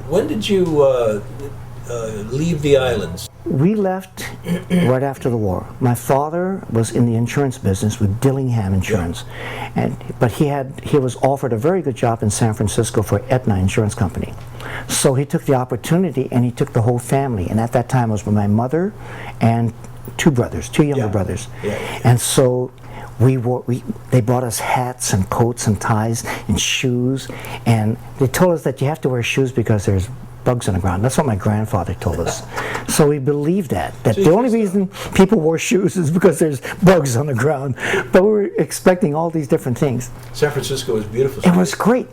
when did you leave the islands? We left right after the war. My father was in the insurance business with Dillingham Insurance, but he was offered a very good job in San Francisco for Aetna Insurance Company. So he took the opportunity and he took the whole family. And at that time it was with my mother and two younger brothers. And so they brought us hats and coats and ties and shoes, and they told us that you have to wear shoes because there's bugs on the ground. That's what my grandfather told us. So we believed that the only reason people wore shoes is because there's bugs on the ground. But we were expecting all these different things. San Francisco was beautiful. It was great.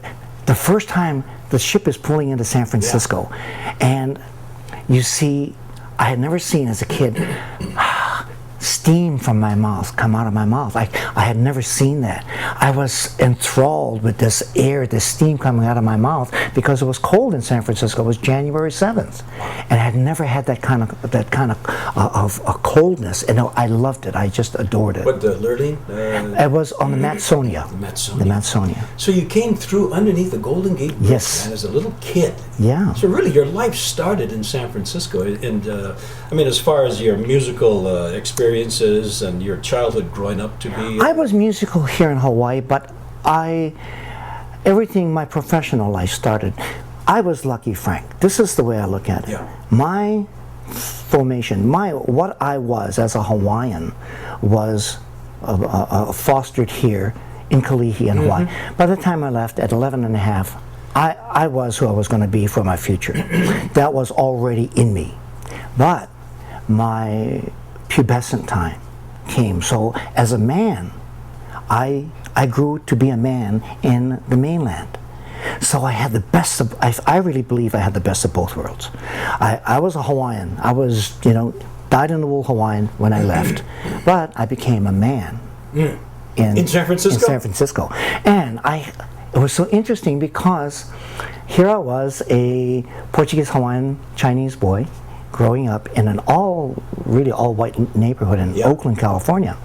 The first time the ship is pulling into San Francisco, and you see, I had never seen as a kid steam from my mouth come out of my mouth. I had never seen that. I was enthralled with this air, this steam coming out of my mouth, because it was cold in San Francisco. It was January 7th, and I had never had that kind of a coldness, and I loved it. I just adored it. What, the Lurleen? It was on the Matsonia. The Matsonia. So you came through underneath the Golden Gate Bridge, yes, as a little kid. Yeah. So really, your life started in San Francisco, and I mean, as far as your musical experiences and your childhood growing up to be? I was musical here in Hawaii, but everything, my professional life started. I was lucky, Frank. This is the way I look at it. Yeah. My formation, what I was as a Hawaiian was fostered here in Kalihi in Hawaii. By the time I left at 11 and a half, I was who I was going to be for my future. That was already in me. But my pubescent time came. So as a man, I grew to be a man in the mainland. So I had the best of, I really believe I had the best of both worlds. I was a Hawaiian. I was, dyed-in-the-wool Hawaiian when I left. But I became a man in San Francisco? In San Francisco. And it was so interesting because here I was, a Portuguese, Hawaiian, Chinese boy, growing up in an really all-white neighborhood in Oakland, California.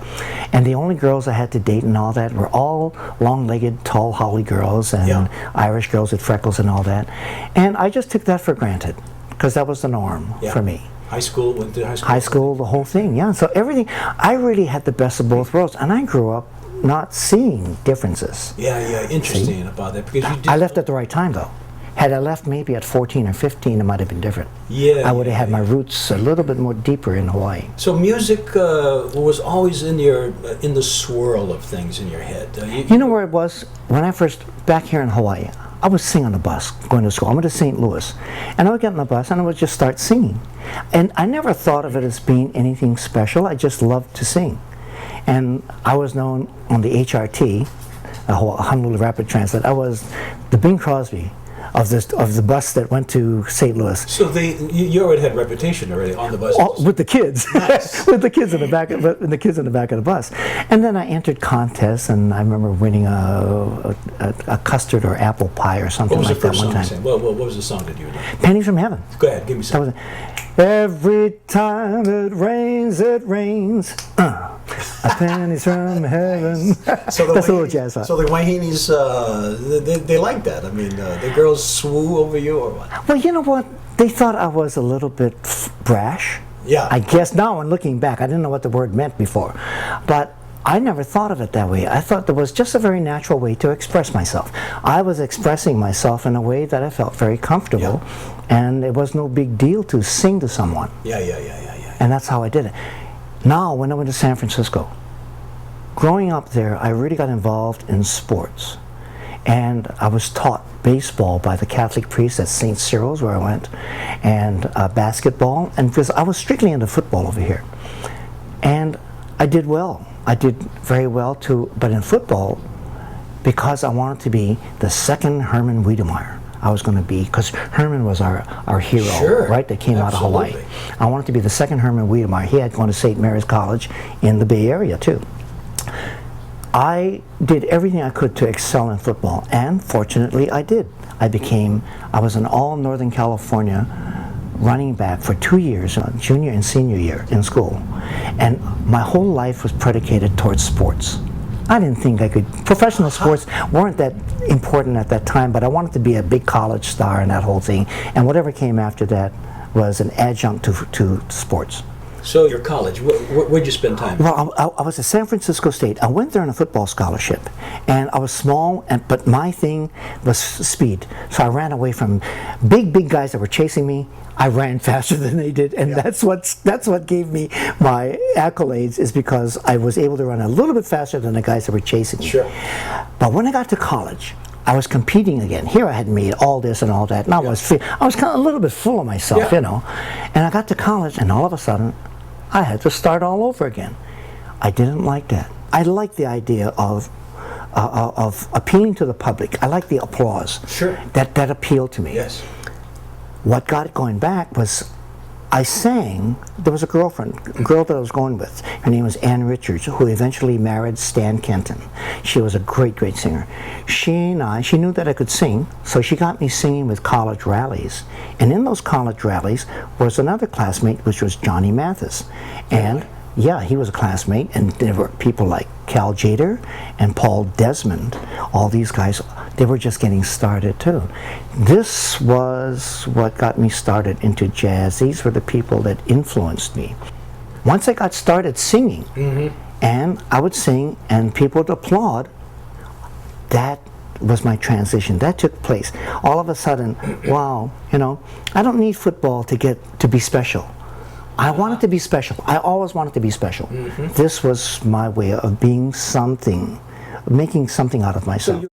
And the only girls I had to date and all that were all long-legged, tall, holly girls and Irish girls with freckles and all that. And I just took that for granted because that was the norm for me. High school, went to high school? High school, the whole thing, yeah. So everything, I really had the best of both worlds. And I grew up not seeing differences. Yeah, interesting about that. Because I left at the right time, though. Had I left maybe at 14 or 15, it might have been different. Yeah, I would have had my roots a little bit more deeper in Hawaii. So music was always in the swirl of things in your head. You know where it was? When I first, back here in Hawaii, I would sing on the bus going to school. I went to St. Louis. And I would get on the bus and I would just start singing. And I never thought of it as being anything special. I just loved to sing. And I was known on the HRT, Honolulu Rapid Transit, I was the Bing Crosby of the bus that went to St. Louis. So you already had reputation already on the bus. With the kids, nice. With the kids in the back, of the bus. And then I entered contests, and I remember winning a custard or apple pie or something like that one time. What was the song that you were doing? Pennies from Heaven. Go ahead, give me some. Every time it rains, a pennies from heaven. So that's a little jazz song. So the Wahinis, they like that. I mean, the girls swoo over you or what? Well, you know what? They thought I was a little bit brash. Yeah. I guess now, when looking back, I didn't know what the word meant before. But I never thought of it that way. I thought there was just a very natural way to express myself. I was expressing myself in a way that I felt very comfortable, and it was no big deal to sing to someone. Yeah. And that's how I did it. Now, when I went to San Francisco, growing up there, I really got involved in sports. And I was taught baseball by the Catholic priest at St. Cyril's, where I went, and basketball, and because I was strictly into football over here. And I did well. I did very well too, but in football, because I wanted to be the second Herman Wiedemeyer. I was going to be, because Herman was our hero, right, that came out of Hawaii. I wanted to be the second Herman Wiedemeyer. He had gone to St. Mary's College in the Bay Area too. I did everything I could to excel in football, and fortunately I did. I was an all Northern California running back for 2 years, junior and senior year in school. And my whole life was predicated towards sports. I didn't think I could. Professional sports weren't that important at that time, but I wanted to be a big college star and that whole thing. And whatever came after that was an adjunct to sports. So your college, where'd you spend time? Well, I was at San Francisco State. I went there on a football scholarship, and I was small, but my thing was speed. So I ran away from big guys that were chasing me. I ran faster than they did, and that's what gave me my accolades, is because I was able to run a little bit faster than the guys that were chasing me. Sure. But when I got to college, I was competing again. Here I had made all this and all that, and I was kind of a little bit full of myself, you know. And I got to college, and all of a sudden, I had to start all over again. I didn't like that. I liked the idea of appealing to the public. I liked the applause. Sure. That appealed to me. Yes. What got it going back was I sang. There was a girl that I was going with. Her name was Ann Richards, who eventually married Stan Kenton. She was a great singer. She knew that I could sing, so she got me singing with college rallies. And in those college rallies was another classmate, which was Johnny Mathis. And yeah, he was a classmate, and there were people like Cal Jader and Paul Desmond. All these guys, they were just getting started too. This was what got me started into jazz. These were the people that influenced me. Once I got started singing, and I would sing and people would applaud, that was my transition. That took place. All of a sudden, wow, you know, I don't need football to be special. I wanted to be special. I always wanted to be special. This was my way of being something, making something out of myself.